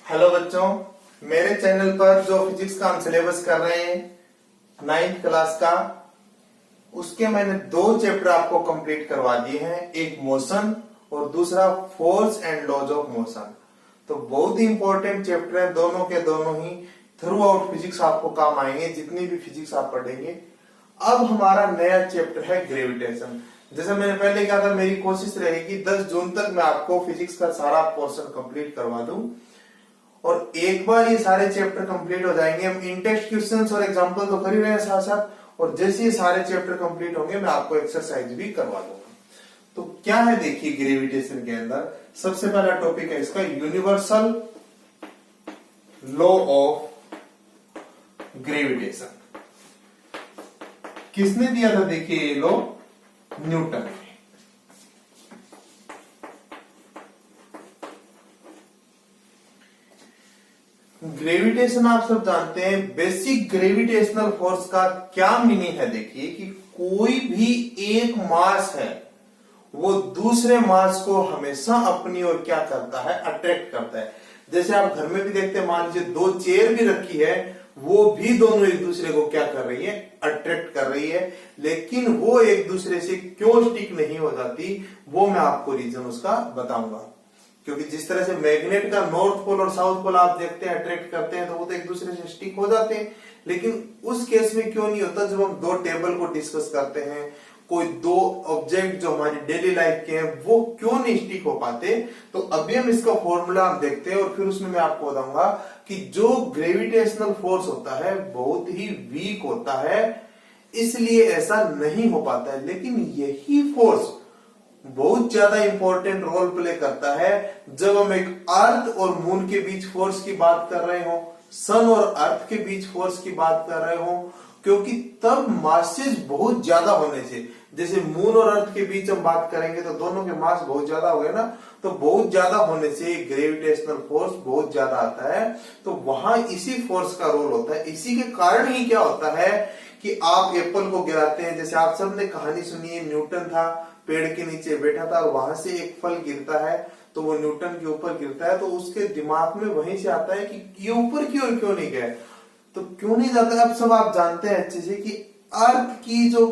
Hello बच्चों, मेरे channel पर जो फिजिक्स का हम सिलेबस कर रहे हैं 9th क्लास का, उसके मैंने 2 चैप्टर आपको कंप्लीट करवा दिए हैं। एक मोशन और दूसरा force and laws of motion. तो बहुत ही इंपॉर्टेंट चैप्टर है, दोनों के दोनों ही थ्रू आउट फिजिक्स आपको काम आएंगे, जितनी भी फिजिक्स आप पढ़ेंगे। अब हमारा नया चैप्टर है ग्रेविटेशन। जैसे मैंने पहले कहा था, मेरी कोशिश रहेगी 10 जून तक मैं आपको फिजिक्स का सारा पोर्शन कंप्लीट करवा दूं। और एक बार ये सारे चैप्टर कंप्लीट हो जाएंगे, हम इन टेक्स्ट क्वेश्चंस और एग्जांपल तो कर ही रहे हैं साथ साथ, और जैसे ये सारे चैप्टर कंप्लीट होंगे मैं आपको एक्सरसाइज भी करवा दूंगा। तो क्या है देखिए, ग्रेविटेशन के अंदर सबसे पहला टॉपिक है इसका यूनिवर्सल लॉ ऑफ ग्रेविटेशन। किसने दिया था देखिए ये लॉ? न्यूटन ने। ग्रेविटेशन आप सब जानते हैं, बेसिक ग्रेविटेशनल फोर्स का क्या मीनिंग है देखिए, कि कोई भी एक मास है वो दूसरे मास को हमेशा अपनी ओर क्या करता है, अट्रैक्ट करता है। जैसे आप घर में भी देखते हैं, मान लीजिए 2 चेयर भी रखी है, वो भी दोनों एक दूसरे को क्या कर रही है, अट्रैक्ट कर रही है। लेकिन वो एक दूसरे से क्यों स्टिक नहीं हो जाती, वो मैं आपको रीजन उसका बताऊंगा। क्योंकि जिस तरह से मैग्नेट का नॉर्थ पोल और साउथ पोल आप देखते हैं, अट्रैक्ट करते हैं, तो वो तो एक दूसरे से स्टिक हो जाते हैं। लेकिन उस केस में क्यों नहीं होता, जब हम 2 टेबल को डिस्कस करते हैं, कोई 2 ऑब्जेक्ट जो हमारी डेली लाइफ के हैं, वो क्यों नहीं स्टिक हो पाते। तो अभी हम इसका फॉर्मूला देखते हैं और फिर उसमें मैं आपको बताऊंगा कि जो ग्रेविटेशनल फोर्स होता है बहुत ही वीक होता है, इसलिए ऐसा नहीं हो पाता है। लेकिन यही फोर्स बहुत ज्यादा इंपॉर्टेंट रोल प्ले करता है जब हम एक अर्थ और मून के बीच फोर्स की बात कर रहे हो, सन और अर्थ के बीच फोर्स की बात कर रहे हो। क्योंकि तब मासेस बहुत ज्यादा होने से, जैसे मून और अर्थ के बीच हम बात करेंगे तो दोनों के मास बहुत ज्यादा हो गए ना, तो बहुत ज्यादा होने से ग्रेविटेशनल फोर्स बहुत ज्यादा आता है। तो वहां इसी फोर्स का रोल होता है। इसी के कारण ही क्या होता है कि आप एप्पल को गिराते हैं, जैसे आप सबने कहानी सुनी है, न्यूटन था, पेड़ के नीचे बैठा था और वहां से एक फल गिरता है, तो वो न्यूटन के ऊपर गिरता है, तो उसके दिमाग में वहीं से आता है कि ये ऊपर की ओर क्यों नहीं गया। तो क्यों नहीं जाता है, अब सब आप जानते हैं अच्छे से कि अर्थ की जो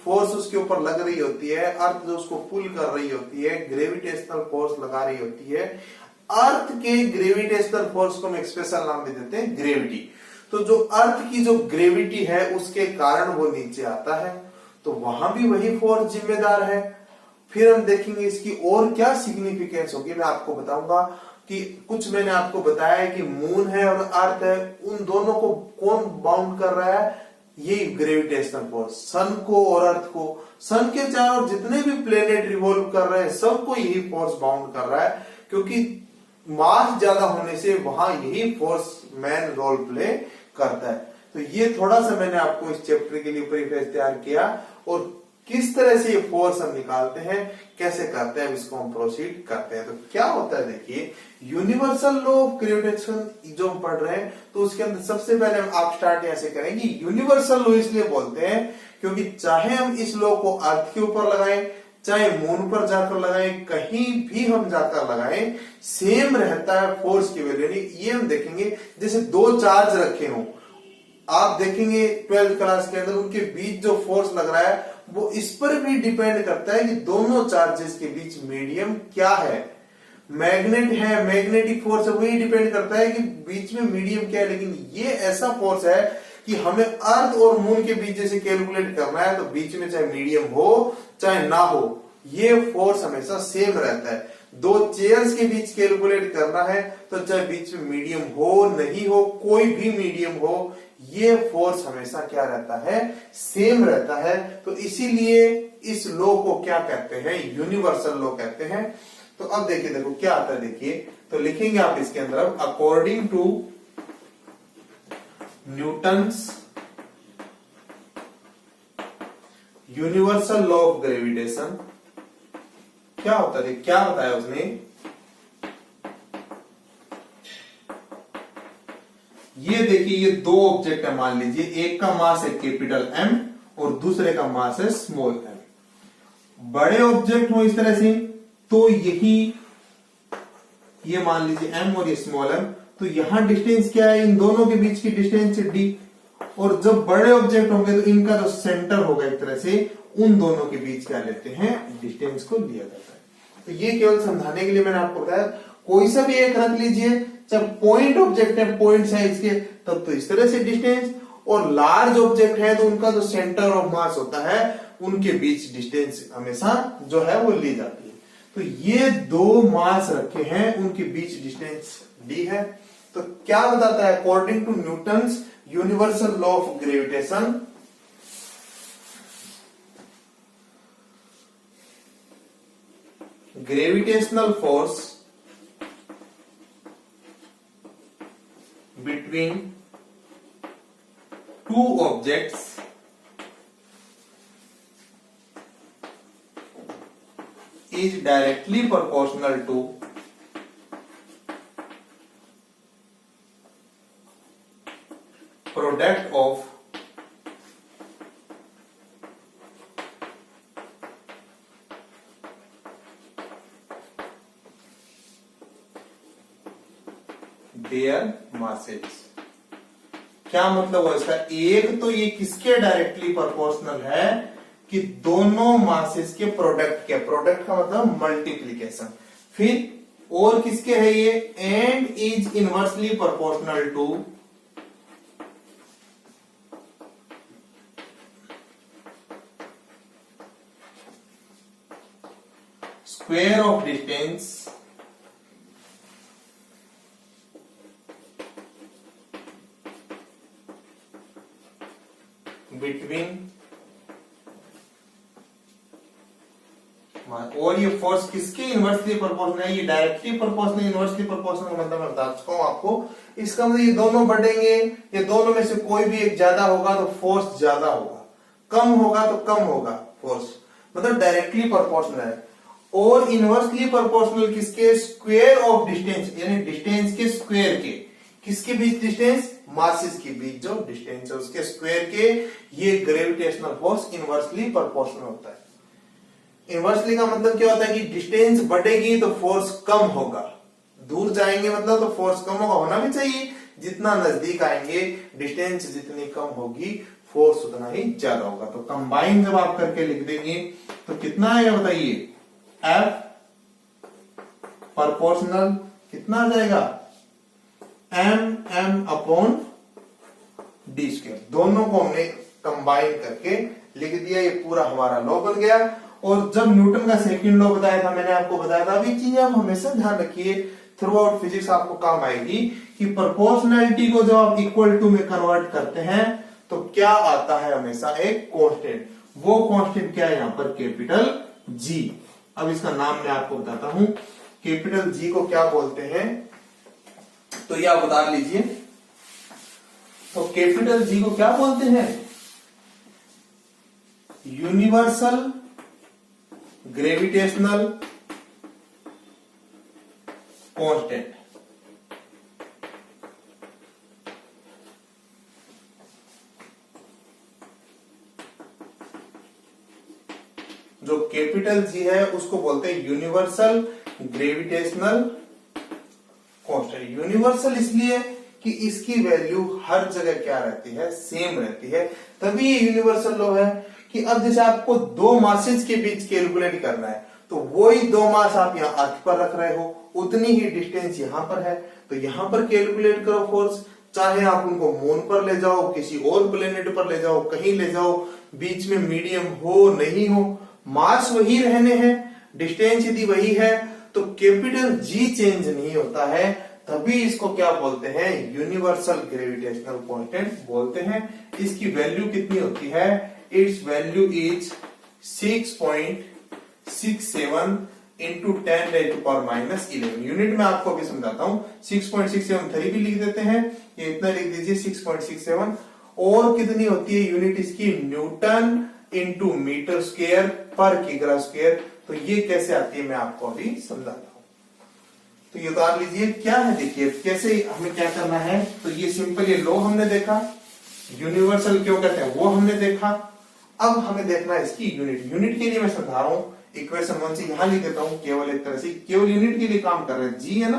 फोर्स उसके ऊपर लग रही होती है, अर्थ जो उसको पुल कर रही होती है, ग्रेविटेशनल फोर्स लगा रही होती है, अर्थ के ग्रेविटेशनल फोर्स को हम एक स्पेशल नाम भी देते हैं, ग्रेविटी। तो जो अर्थ की जो ग्रेविटी है उसके कारण वो नीचे आता है, तो वहां भी वही फोर्स जिम्मेदार है। फिर हम देखेंगे इसकी और क्या सिग्निफिकेंस होगी, मैं आपको बताऊंगा कि कुछ मैंने आपको बताया है कि मून है और अर्थ है, उन दोनों को कौन बाउंड कर रहा है, ये ग्रेविटेशनल फोर्स, सन को और अर्थ को। सन के चारों जितने भी प्लेनेट रिवॉल्व कर रहे हैं सबको यही फोर्स बाउंड कर रहा है, क्योंकि मास ज्यादा होने से वहां यही फोर्स मैन रोल प्ले करता है। तो ये थोड़ा सा मैंने आपको इस चैप्टर के लिए प्रीफेस तैयार किया, और किस तरह से ये फोर्स हम निकालते हैं, कैसे करते हैं, इसको हम प्रोसीड करते हैं। तो क्या होता है देखिए, यूनिवर्सल लॉ ऑफ ग्रेविटेशन जो हम पढ़ रहे हैं, तो उसके अंदर सबसे पहले आप स्टार्ट ऐसे करेंगे। यूनिवर्सल लॉ इसलिए बोलते हैं क्योंकि चाहे हम इस लॉ को अर्थ के ऊपर लगाएं, चाहे मून पर जाकर लगाएं, कहीं भी हम जाकर लगाएं, सेम रहता है फोर्स की वैल्यू। ये हम देखेंगे, जैसे 2 चार्ज रखे हों, आप देखेंगे 12th क्लास के अंदर उनके बीच जो फोर्स लग रहा है वो इस पर भी डिपेंड करता है कि दोनों चार्जेस के बीच मीडियम क्या है। मैग्नेट है, मैग्नेटिक फोर्स है, वही डिपेंड करता है कि बीच में मीडियम क्या है। लेकिन ये ऐसा फोर्स है कि हमें अर्थ और मून के बीच जैसे कैलकुलेट करना है, तो बीच में चाहे मीडियम हो चाहे ना हो, ये फोर्स हमेशा सेम रहता है। 2 चेयर्स के बीच कैलकुलेट करना है, तो चाहे बीच में मीडियम हो नहीं हो, कोई भी मीडियम हो, ये फोर्स हमेशा क्या रहता है, सेम रहता है। तो इसीलिए इस लॉ को क्या कहते हैं, यूनिवर्सल लॉ कहते हैं। तो अब देखिए, देखो क्या आता है देखिए, तो लिखेंगे आप इसके अंदर, according to Newton's universal law of gravitation, क्या होता है, क्या बताया उसने, ये देखिए, ये 2 ऑब्जेक्ट है, मान लीजिए एक का मास है कैपिटल M और दूसरे का मास है स्मॉल m। बड़े ऑब्जेक्ट हो इस तरह से, तो यही ये मान लीजिए m और ये स्मॉल m, तो यहां डिस्टेंस क्या है, इन दोनों के बीच की डिस्टेंस d। और जब बड़े ऑब्जेक्ट होंगे तो इनका जो सेंटर होगा एक तरह से, उन दोनों के बीच क्या लेते हैं, डिस्टेंस को लिया जाता है। तो ये केवल समझाने के लिए मैंने आपको बताया। कोई सा भी एक रख लीजिए, जब पॉइंट ऑब्जेक्ट है पॉइंट साइज के, तब तो इस तरह से डिस्टेंस, और लार्ज ऑब्जेक्ट है तो उनका जो सेंटर ऑफ मास होता है उनके बीच डिस्टेंस हमेशा जो है वो ली जाती है। तो ये दो मास रखे हैं, उनके बीच डिस्टेंस d है। तो क्या बताता है, according to Newton's universal law of gravitation, gravitational force between two objects is directly proportional to product of their masses। क्या मतलब है इसका, एक तो ये किसके डायरेक्टली प्रोपोर्शनल है कि दोनों मासेस के प्रोडक्ट के, प्रोडक्ट का मतलब मल्टीप्लीकेशन। फिर और किसके है ये, and is inversely proportional to square of distance between, और ये फोर्स किसके इनवर्सली प्रोपोर्शनल है, ये डायरेक्टली प्रोपोर्शनल, इनवर्सली प्रोपोर्शनल का मतलब मैं बता चुका हूं आपको। इसका मतलब ये दोनों बढ़ेंगे, ये दोनों में से कोई भी एक ज्यादा होगा तो फोर्स ज्यादा होगा, कम होगा तो कम होगा फोर्स, मतलब डायरेक्टली प्रोपोर्शनल है। और इनवर्सली प्रोपोर्शनल किसके, स्क्वायर ऑफ डिस्टेंस, यानी डिस्टेंस के स्क्वायर के, किसके बीच डिस्टेंस, मासेस के बीच जो डिस्टेंस है उसके स्क्वायर के, ये ग्रेविटेशनल फोर्स इनवर्सली प्रोपोर्शनल होता है। इनवर्सली का मतलब क्या होता है कि डिस्टेंस बढ़ेगी तो फोर्स कम होगा, दूर जाएंगे मतलब तो फोर्स कम होगा, होना भी चाहिए। जितना नजदीक आएंगे डिस्टेंस जितनी कम होगी फोर्स उतना ही ज्यादा होगा। तो कंबाइन जब आप करके लिख देंगे तो कितना आएगा बताइए, F प्रोपोर्शनल कितना आ जाएगा, m अपॉन डी स्क्वायर। दोनों को हमने कंबाइन करके लिख दिया, ये पूरा हमारा लॉ बन गया। और जब न्यूटन का सेकंड लॉ बताया था, मैंने आपको बताया था, अभी चीज आप हमेशा ध्यान रखिए, थ्रू आउट फिजिक्स आपको काम आएगी, कि प्रोपोर्शनैलिटी को जब आप इक्वल टू में कन्वर्ट करते हैं तो क्या आता है, हमेशा एक कांस्टेंट। वो कांस्टेंट क्या है यहाँ पर, कैपिटल जी। अब इसका नाम मैं आपको बताता हूं, कैपिटल जी को क्या बोलते हैं, तो ये आप बता लीजिए। तो कैपिटल जी को क्या बोलते हैं, यूनिवर्सल ग्रेविटेशनल कांस्टेंट। जो कैपिटल जी है उसको बोलते हैं यूनिवर्सल ग्रेविटेशनल कांस्टेंट। यूनिवर्सल इसलिए कि इसकी वैल्यू हर जगह क्या रहती है, सेम रहती है, तभी ये यूनिवर्सल लॉ है। कि अब जैसे आपको दो मासेस के बीच कैलकुलेट करना है, तो वही दो मास आप यहाँ अर्थ पर रख रहे हो, उतनी ही डिस्टेंस यहाँ पर है, तो यहाँ पर कैलकुलेट करो फोर्स। चाहे आप उनको मून पर ले जाओ, किसी और प्लेनेट पर ले जाओ, कहीं ले जाओ, बीच में मीडियम हो नहीं हो, मास वही रहने हैं, डिस्टेंस यदि वही है, तो कैपिटल जी चेंज नहीं होता है, तभी इसको क्या बोलते हैं, यूनिवर्सल ग्रेविटेशनल कांस्टेंट बोलते हैं। इसकी वैल्यू कितनी होती है, it's value is 6.67 into 10⁻⁻11। Unit में आपको अभी समझाता हूं, 6.67 भी लिख देते हैं, ये इतना लिख दीजिए 6.67। और कितनी होती है यूनिट इसकी, न्यूटन इंटू मीटर स्क्वायर पर किग्रा स्क्वायर। तो ये कैसे आती है मैं आपको अभी समझाता हूं। तो ये उतार लीजिए, क्या है देखिए कैसे हमें क्या करना है। तो ये सिंपल, ये लॉ हमने देखा, यूनिवर्सल क्यों कहते हैं वो हमने देखा। अब हमें देखना है इसकी यूनिट। यूनिट के लिए मैं समझा रहा हूं, इक्वेशन 1 से यहां लिख देता हूं, केवल एक तरह से केवल यूनिट के लिए काम कर रहे हैं, जी है ना,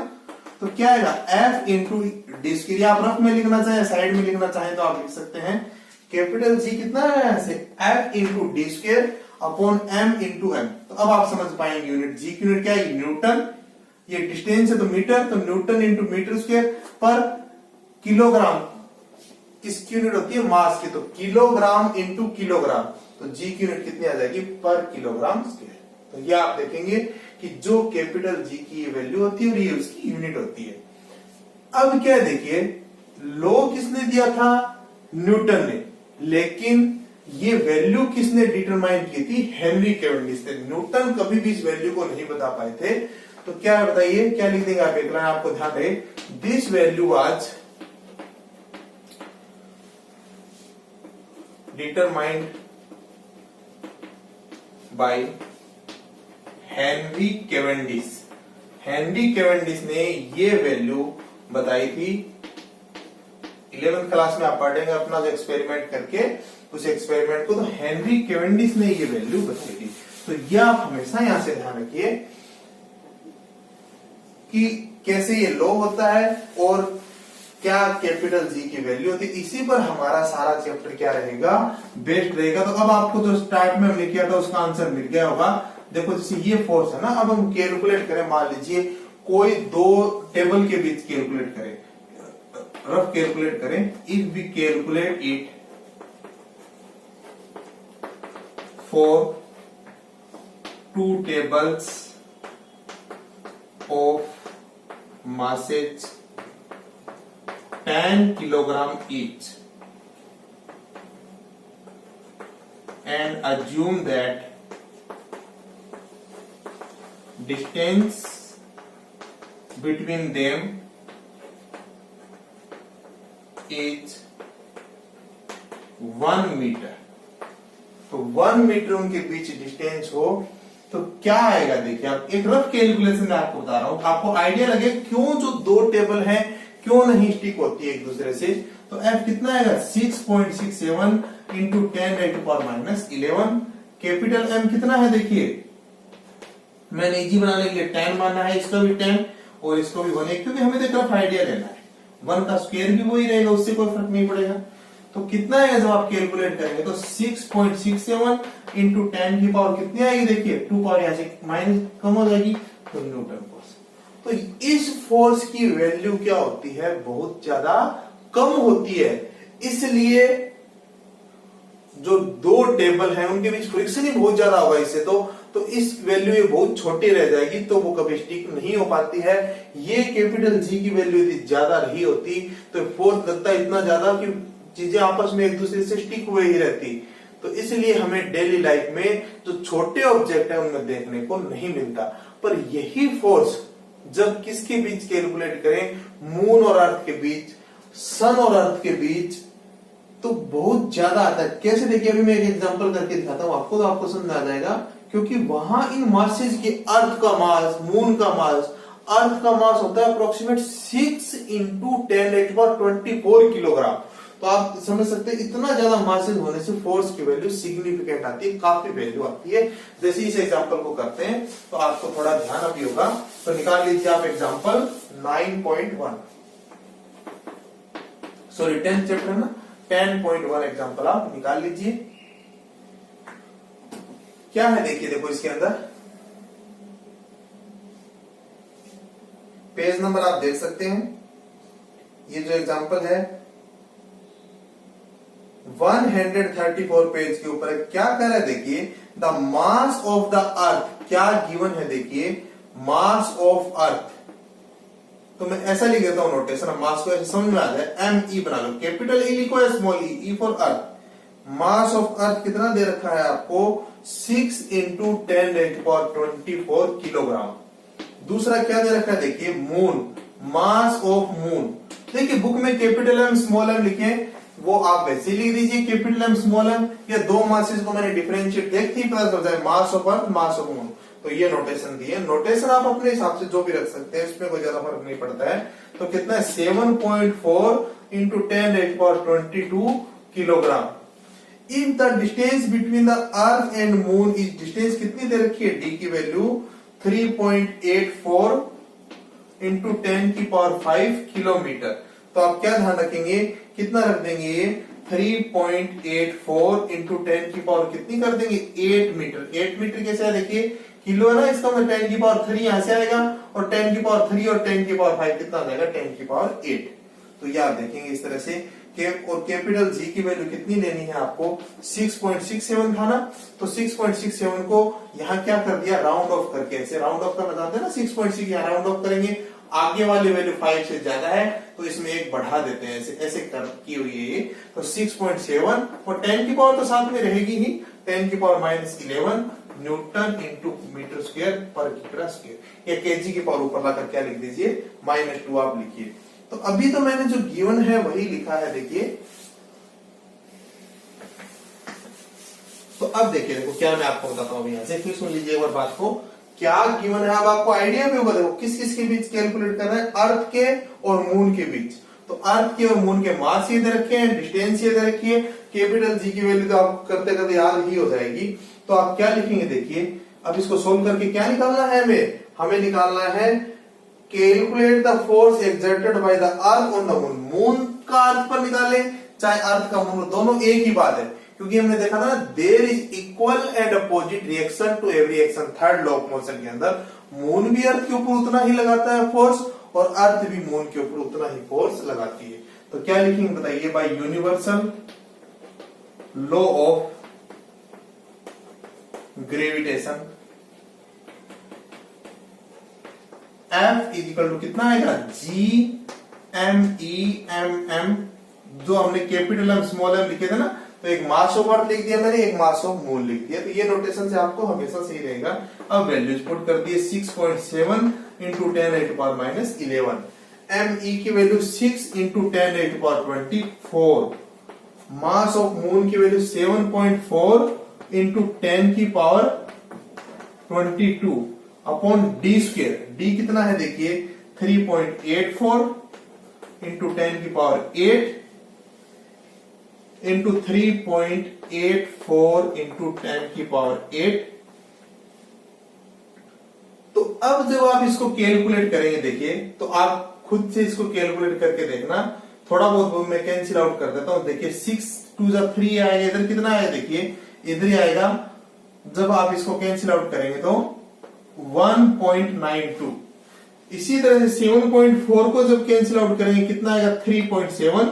तो क्या आएगा F इंटू डी स्क्वायर। आप रफ में लिखना चाहें साइड में लिखना चाहें तो आप लिख सकते हैं कैपिटल जी कितना है यहां से F into D square upon M into M. तो अब आप समझ पाएंगे यूनिट जी की यूनिट क्या है, न्यूटन, ये डिस्टेंस है तो मीटर, तो न्यूटन इंटू मीटर स्क्वायर पर किलोग्राम किसकी यूनिट होती है, मास की, तो किलोग्राम इंटू किलोग्राम, तो जी की यूनिट कितनी आ जाएगी पर किलोग्राम स्क्वायर। तो ये आप देखेंगे कि जो कैपिटल जी की वैल्यू होती है और ये उसकी यूनिट होती है। अब क्या देखिए, लॉ किसने दिया था, न्यूटन ने, लेकिन ये वैल्यू किसने डिटरमाइन की थी, हेनरी कैवेंडिश ने। न्यूटन कभी भी इस वैल्यू को नहीं बता पाए थे। तो क्या है बताइए, क्या लिख देंगे आप, एक लाइन आपको ध्यान रहे, this value was determined by Henry Cavendish. Henry Cavendish ने ये वैल्यू बताई थी। 11th क्लास में आप पढ़ेंगे अपना जो एक्सपेरिमेंट करके उस एक्सपेरिमेंट को, तो हेनरी कैवेंडिश ने ये वैल्यू बताई थी। तो ये आप हमेशा यहां से ध्यान रखिए कि कैसे ये लॉ होता है और क्या कैपिटल जी की वैल्यू होती है। इसी पर हमारा सारा चैप्टर क्या रहेगा, बेस्ड रहेगा। तो अब आपको जो स्टार्ट में हमने किया था उसका आंसर मिल गया होगा। देखो जैसे ये फोर्स है ना, अब हम कैलकुलेट करें, मान लीजिए कोई दो टेबल के बीच कैलकुलेट करें, रफ कैलकुलेट करें, if we calculate it for 2 tables of masses 10 kilogram each and assume that distance between them is 1 meter। तो 1 मीटर उनके बीच डिस्टेंस हो तो क्या आएगा, देखिए आप एक रफ कैलकुलेशन में आपको बता रहा हूं, आपको आइडिया लगे क्यों जो दो टेबल हैं क्यों नहीं स्टिक होती है एक दूसरे से। तो F कितना आएगा 6.67 इंटू 10⁻⁻11। कैपिटल M कितना है, देखिए मैंने इजी बनाने के लिए 10 माना है, इसका भी 10 और इसको भी 1, क्योंकि हमें तो रफ आइडिया लेना है। 1 का स्क्वायर भी वही रहेगा, उससे कोई फर्क नहीं पड़ेगा। तो कितना आएगा जब आप कैलकुलेट करेंगे, तो 6.67 इंटू 10 की पावर कितनी आएगी, देखिए 2 पावर यहां से माइनस कम हो जाएगी, तो न्यूटन फोर्स। तो इस फोर्स की वैल्यू क्या होती है, बहुत ज्यादा कम होती है। इसलिए जो दो टेबल हैं उनके बीच फ्रिक्शन ही बहुत ज्यादा होगा इससे, तो इस वैल्यू ये बहुत छोटी रह जाएगी, तो वो कभी स्टिक नहीं हो पाती है। ये कैपिटल जी की वैल्यू यदि ज्यादा रही होती तो फोर्स लगता इतना ज्यादा कि चीजें आपस में एक दूसरे से स्टिक हुए ही रहती। तो इसलिए हमें डेली लाइफ में जो छोटे ऑब्जेक्ट है उनमें देखने को नहीं मिलता। पर यही फोर्स जब किसके बीच कैलकुलेट करें, मून और अर्थ के बीच, सन और अर्थ के बीच, तो बहुत ज्यादा आता है। कैसे, देखिए अभी मैं एक एग्जांपल करके दिखाता हूं आपको, तो आपको समझ आ जाएगा। क्योंकि वहां इन मासेज के अर्थ का मास, मून का मास, अर्थ का मास होता है अप्रोक्सीमेट 6 इंटू 10⁻24 किलोग्राम। तो आप समझ सकते हैं इतना ज्यादा मासेज होने से फोर्स की वैल्यू सिग्निफिकेंट आती है, काफी वैल्यू आती है। जैसे इस एग्जांपल को करते हैं तो आपको थोड़ा ध्यान अभी होगा, तो निकाल लीजिए आप एग्जांपल 9.1, सॉरी 10th चैप्टर ना, 10.1 एग्जांपल आप निकाल लीजिए। क्या है देखिए, देखो इसके अंदर पेज नंबर आप देख सकते हैं। ये जो एग्जांपल है 134 पेज के ऊपर क्या कह रहा है, देखिए the mass of the earth, क्या गिवन है, देखिए मास ऑफ अर्थ। तो मैं ऐसा लिख देता हूं नोटेशन, मास को ऐसे समझ में आ जाए, ME बना लो, कैपिटल E लिखो या small e for earth. Mass of earth कितना दे रखा है आपको, 6 इंटू 10⁻24 किलोग्राम। दूसरा क्या दे रखा है, देखिए मून, मास ऑफ मून। देखिए बुक में कैपिटल M स्मॉल m लिखे, वो आप वैसे लिख दीजिए कैपिटल M स्मॉल m, या दो मासेस को मैंने डिफरेंशिएट देखते ही पता चल जाए, mass of earth, mass of moon. तो ये नोटेशन दिए, नोटेशन आप अपने हिसाब से जो भी रख सकते हैं, इसमें कोई ज्यादा फर्क नहीं पड़ता है। तो कितना है 7.4 into 10⁻22 kilogram. If the distance between the earth and moon is, distance कितनी दे रखी है, डी की वैल्यू 3.84 इंटू 10 की पावर 5 किलोमीटर। तो आप क्या ध्यान रखेंगे, कितना रख देंगे ये 3.84 इंटू 10 की पावर कितनी कर देंगे 8 मीटर। 8 मीटर कैसे है देखिए, किलो है ना, इसका मतलब 10 की पावर 3 यहां से आएगा और 10 की पावर 3 और 10 की पावर 5 कितना आ जाएगा 10 की पावर 8। तो ये आप देखेंगे इस तरह से और कैपिटल जी की वैल्यू कितनी लेनी है आपको 6.67 था ना, तो 6.67 को यहाँ क्या कर दिया राउंड ऑफ करके, ऐसे राउंड ऑफ करना चाहते हैं ना 6.6 यहाँ राउंड ऑफ करेंगे, आगे वाली वैल्यू 5 से ज्यादा है तो इसमें एक बढ़ा देते हैं, ऐसे ऐसे कर की हुई है ये। तो 6.7 और 10 की पावर तो साथ में रहेगी ही, 10 की power -11 newton into metre square पर मीटर स्क्वायर, या केजी की पावर ऊपर लाकर क्या लिख दीजिए -2 आप लिखिए। तो अभी तो मैंने जो गिवन है वही लिखा है देखिए। तो अब देखिए, देखो क्या मैं आपको बताता हूं यहां से, फिर सुन लीजिए एक बार बात को, क्या गिवन है अब आपको आइडिया भी होगा। देखो किस किस के बीच कैलकुलेट कर रहे हैं, अर्थ के और मून के बीच। तो अर्थ के और मून के मास इधर रखे हैं, डिस्टेंस इधर रखिए, कैपिटल जी की वैल्यू तो आप करते करते याद ही हो जाएगी। तो आप क्या लिखेंगे देखिए, अब इसको सोल्व करके क्या निकालना है हमें निकालना है calculate the force exerted by the earth on the moon. Moon का अर्थ पर निकाले चाहे अर्थ का मून, दोनों एक ही बात है, क्योंकि हमने देखा था ना there is equal and opposite reaction to every action, third law of motion के अंदर मून भी अर्थ के ऊपर उतना ही लगाता है फोर्स और अर्थ भी मून के ऊपर उतना ही फोर्स लगाती है। तो क्या लिखेंगे बताइए, by universal law of gravitation F equal to कितना आएगा GMEMM, जो हमने कैपिटल एम स्मॉल एम लिखे थे ना, तो एक मास ऑफ अर्थ लिख दिया मैंने, एक मास ऑफ मून लिख दिया। तो ये नोटेशन से आपको हमेशा सही रहेगा। अब वैल्यूज पुट कर दिए 6.7 इंटू 10⁻⁻11, ME की value 6 into 10⁻24, mass of moon की वैल्यू 7.4 इंटू 10 की power 22 upon D square. D कितना है देखिए 3.84 इंटू 10 की पावर 8 इंटू 3.84 इंटू 10 की पावर 8। तो अब जब आप इसको कैलकुलेट करेंगे देखिए, तो आप खुद से इसको कैलकुलेट करके देखना, थोड़ा बहुत मैं कैंसिल आउट कर देता हूं। देखिए 6 2 3 आएगा, इधर कितना आएगा देखिए इधर ही आएगा। जब आप इसको कैंसिल आउट करेंगे तो 1.92, इसी तरह से 7.4 को जब कैंसिल आउट करेंगे कितना आएगा 3.7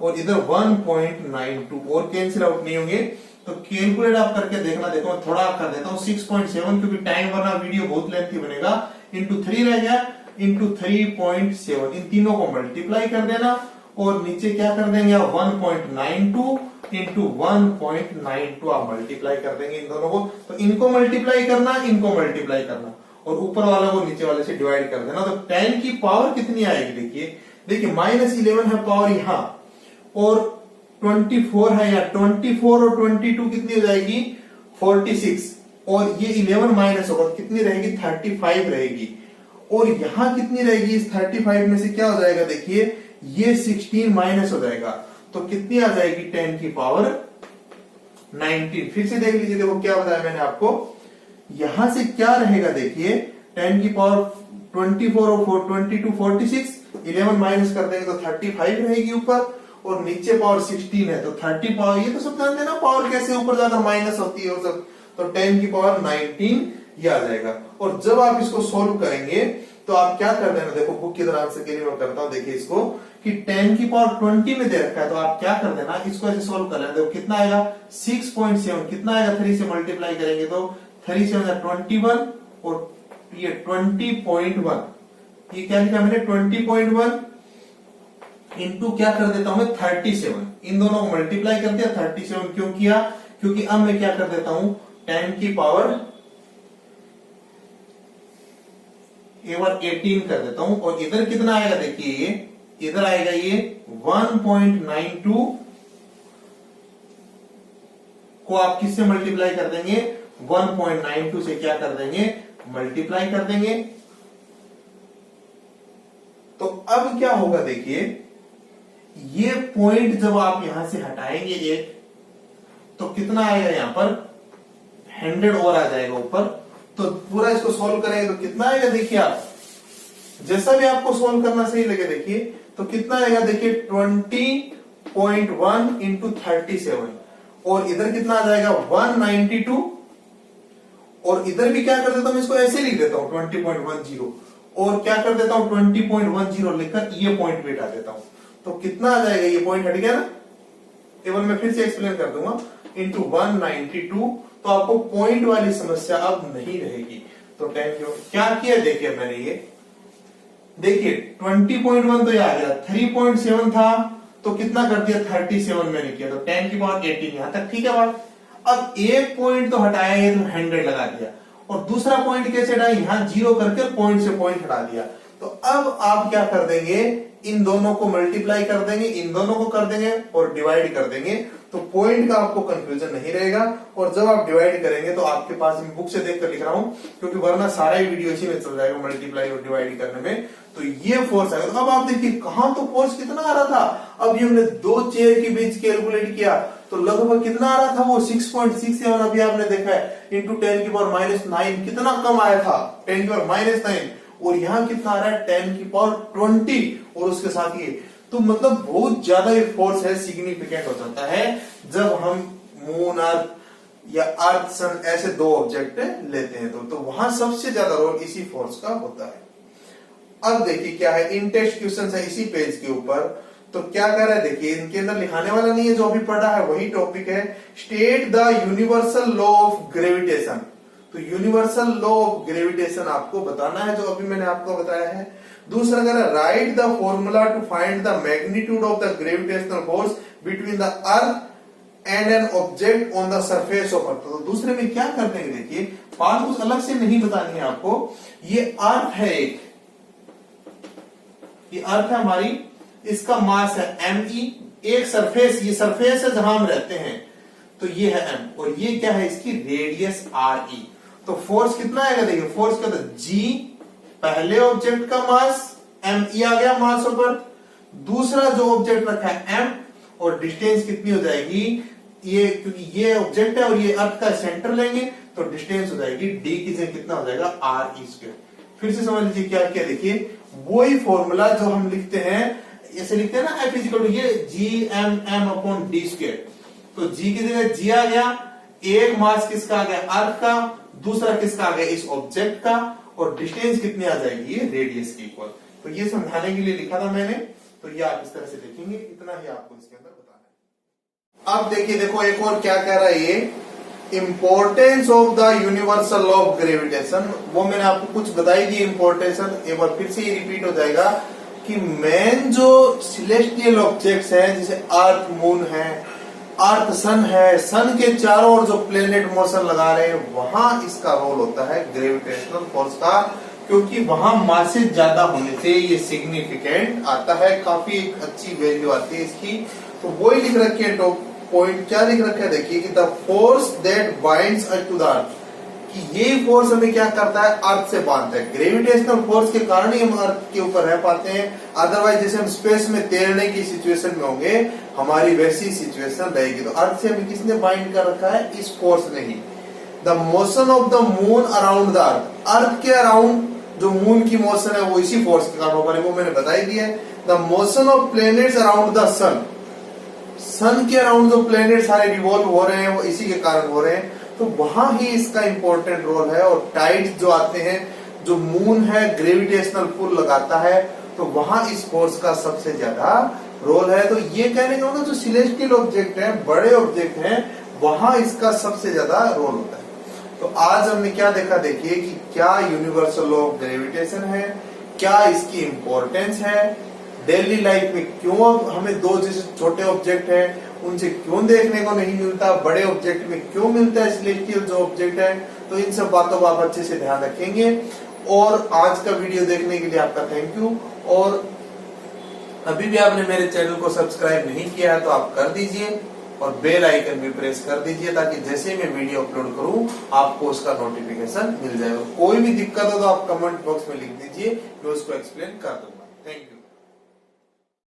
और इधर 1.92 और कैंसिल आउट नहीं होंगे। तो कैलकुलेट आप करके देखना। देखो मैं थोड़ा कर देता हूं 6.7, क्योंकि टाइम वरना वीडियो बहुत लेंथी बनेगा। इंटू 3 रह गया इंटू 3.7, इन तीनों को मल्टीप्लाई कर देना और नीचे क्या कर देंगे आप 1.92 इंटू 1.92 आप मल्टीप्लाई कर देंगे इन दोनों को। तो इनको मल्टीप्लाई करना, इनको मल्टीप्लाई करना और ऊपर वाला को नीचे वाले से डिवाइड कर देना। तो 10 की पावर कितनी आएगी देखिए -11 है पावर यहां और 24 है या 24 और 22 कितनी हो जाएगी 46 और ये 11 माइनस होगा कितनी रहेगी 35 रहेगी और यहां कितनी रहेगी इस 35 में से क्या हो जाएगा देखिए ये 16 माइनस हो जाएगा। तो कितनी आ जाएगी 10 की पावर 19। फिर से देख लीजिए, देखो क्या बताया मैंने आपको, यहां से क्या रहेगा देखिए 10 की पावर 24 और 22 46, 11 माइनस कर देंगे तो 35 रहेगी ऊपर और नीचे पावर 16 है तो 30 पावर, ये तो सब जानते हैं ना पावर कैसे ऊपर जाकर माइनस होती है और सब। तो 10 की पावर 19 ये आ जाएगा। और जब आप इसको सोल्व करेंगे तो आप क्या कर देना, देखो बुक की तरह आंसर के लिए मैं करता हूं, देखिए इसको कि 10 की पावर 20 में दे रखा है तो आप क्या कर देना इसको ऐसे सोल्व कर लेना। देखो कितना आएगा 6.7, कितना आएगा 3 से मल्टीप्लाई करेंगे तो 3 से 21 और ये 20.1, ये क्या लिखा मैंने 20.1 इंटू क्या कर देता हूं मैं 37, इन दोनों को मल्टीप्लाई कर दिया 37 क्यों किया, क्योंकि अब मैं क्या कर देता हूं 10 की पावर एक बार 18 कर देता हूं और इधर कितना आएगा देखिए ये इधर आएगा ये 1.92 को आप किससे मल्टीप्लाई कर देंगे 1.92 से क्या कर देंगे मल्टीप्लाई कर देंगे। तो अब क्या होगा देखिए ये पॉइंट जब आप यहां से हटाएंगे एक तो कितना आएगा यहां पर 100 और आ जाएगा ऊपर। तो पूरा इसको सॉल्व करेंगे तो कितना आएगा देखिए आप जैसा भी आपको सोल्व करना सही लगे देखिए, तो कितना आएगा देखिए 20.1 इंटू 37, और इधर कितना आ जाएगा 192, और इधर भी क्या कर देता हूं, इसको ऐसे लिख देता हूं 20.10, और क्या कर देता हूं 20.10 लिखकर ये पॉइंट भी हटा देता हूं, तो कितना आ जाएगा, ये पॉइंट हट गया ना, केवल मैं फिर से एक्सप्लेन कर दूंगा, इंटू 192, तो आपको पॉइंट वाली समस्या अब नहीं रहेगी। तो 10 क्या किया देखिए मैंने, ये देखिए 20.1 तो ये आ गया, 3.7 था तो कितना कर दिया 37 मैंने किया, तो 10 की पावर 18 यहां तक ठीक है बात। अब एक पॉइंट तो हटाया, ये तो 100 लगा दिया, और दूसरा पॉइंट कैसे हटाया, यहां 0 करके पॉइंट से पॉइंट हटा दिया। तो अब आप क्या कर देंगे, इन दोनों को मल्टीप्लाई कर देंगे, इन दोनों को कर देंगे और डिवाइड कर देंगे, तो पॉइंट का आपको कंफ्यूजन नहीं रहेगा। और जब आप डिवाइड करेंगे तो आपके पास, मैं बुक से देखकर लिख रहा हूं क्योंकि वरना सारा ही वीडियो इसी में चल जाएगा मल्टीप्लाई और डिवाइड करने में, तो ये फोर्स आएगा। तो अब आप देखिए कहां तो फोर्स कितना आ रहा था, अब ये हमने दो चेयर के बीच कैलकुलेट किया तो लगभग कितना आ रहा था वो 6.67, अभी आपने देखा है इंटू 10 की पावर -9, कितना कम आया था 10 की पावर -9, और यहां कितना आ रहा है 10 की पावर 20, और उसके साथ ये, तो मतलब बहुत ज्यादा ये फोर्स है, सिग्निफिकेंट हो जाता है जब हम मून अर्थ या अर्थ सन ऐसे दो ऑब्जेक्ट लेते हैं, तो वहां सबसे ज्यादा रोल इसी फोर्स का होता है। अब देखिए क्या है, इन टेस्ट क्वेश्चन है इसी पेज के ऊपर, तो क्या कह रहा है देखिए, इनके अंदर लिखाने वाला नहीं है, जो अभी पढ़ा है वही टॉपिक है, state the universal law of gravitation. तो यूनिवर्सल लॉ ऑफ ग्रेविटेशन आपको बताना है, जो अभी मैंने आपको बताया है। दूसरा कह रहा है write the formula to find the magnitude of the gravitational force between the earth and an object on the surface of earth. तो दूसरे में क्या करते हैं देखिए, बात कुछ अलग से नहीं बतानी है आपको, ये अर्थ है एक, ये अर्थ है हमारी, इसका मास है me, एक सरफेस, ये सरफेस है जहां हम रहते हैं, तो ये है m, और ये क्या है इसकी रेडियस re। तो फोर्स कितना आएगा देखिए, फोर्स का g, पहले ऑब्जेक्ट का मास me आ गया मास ऊपर, दूसरा जो ऑब्जेक्ट रखा है m, और डिस्टेंस कितनी हो जाएगी, ये क्योंकि ये ऑब्जेक्ट है और ये अर्थ का सेंटर लेंगे तो डिस्टेंस हो जाएगी d की जगह कितना हो जाएगा re²। फिर से समझ लीजिए क्या क्या, देखिए वही फॉर्मूला जो हम लिखते हैं, ऐसे लिखते हैं ना, F इक्वल टू ये Gm/d², तो G की जगह G आ गया, एक मास किसका आ गया अर्थ का, दूसरा किसका आ गया इस ऑब्जेक्ट का, और डिस्टेंस कितनी आ जाएगी ये रेडियस के इक्वल। तो ये समझाने के लिए लिखा था मैंने, तो ये आप इस तरह से देखेंगे, इतना ही आपको इसके अंदर बताना है। अब देखिए, देखो एक और क्या कह रहा है ये, importance of the universal law of gravitation, वो मैंने आपको कुछ बताई दी इंपॉर्टेंस, एक बार फिर से ये रिपीट हो जाएगा कि मेन जो सिलेस्टियल ऑब्जेक्ट्स हैं, जैसे अर्थ मून है, अर्थ सन है, सन के चारों ओर जो प्लेनेट मोशन लगा रहे हैं, वहां इसका रोल होता है ग्रेविटेशनल फोर्स का, क्योंकि वहां मासेस ज्यादा होने से ये सिग्निफिकेंट आता है, काफी अच्छी वैल्यू आती है इसकी। तो वही लिख रखी है टॉप पॉइंट, क्या लिख रखा है देखिए कि the force that binds us to the earth, कि ये फोर्स हमें क्या करता है, अर्थ से बांधता है। ग्रेविटेशनल फोर्स के कारण ही हम अर्थ के ऊपर रह पाते हैं, अदरवाइज जैसे हम स्पेस में तैरने की सिचुएशन में होंगे, हमारी वैसी सिचुएशन रहेगी। तो अर्थ से हमें किसने बाइंड कर रखा है, इस फोर्स ने ही। The motion of the moon around the earth, earth के अराउंड जो मून की मोशन है वो इसी फोर्स के कारण हो पा रही है, वो मैंने बताई दिया है। The motion of planets around the sun, sun के अराउंड जो प्लैनेट सारे रिवॉल्व हो रहे हैं वो इसी के कारण हो रहे हैं, तो वहां ही इसका इंपॉर्टेंट रोल है। और टाइड्स जो आते हैं, जो मून है ग्रेविटेशनल पुल लगाता है, तो वहां इस फोर्स का सबसे ज्यादा रोल है। तो ये कहने का मतलब जो सिलेस्टियल ऑब्जेक्ट है, बड़े ऑब्जेक्ट हैं, वहां इसका सबसे ज्यादा रोल होता है। तो आज हमने क्या देखा देखिए कि क्या यूनिवर्सल लॉ ऑफ ग्रेविटेशन है, क्या इसकी इंपॉर्टेंस है, डेली लाइफ में क्यों हमें दो जैसे छोटे ऑब्जेक्ट हैं उनसे क्यों देखने को नहीं मिलता, बड़े ऑब्जेक्ट में क्यों मिलता है सिलेस्टियल जो ऑब्जेक्ट है। तो इन सब बातों का आप अच्छे से ध्यान रखेंगे। और आज का वीडियो देखने के लिए आपका थैंक यू। और अभी भी आपने मेरे चैनल को सब्सक्राइब नहीं किया है तो आप कर दीजिए, और बेल आइकन भी प्रेस कर दीजिए, ताकि जैसे मैं वीडियो अपलोड करूं आपको उसका नोटिफिकेशन मिल जाए। कोई भी दिक्कत हो तो आप कमेंट बॉक्स में लिख दीजिए, मैं उसको एक्सप्लेन कर दूंगा। Thank you.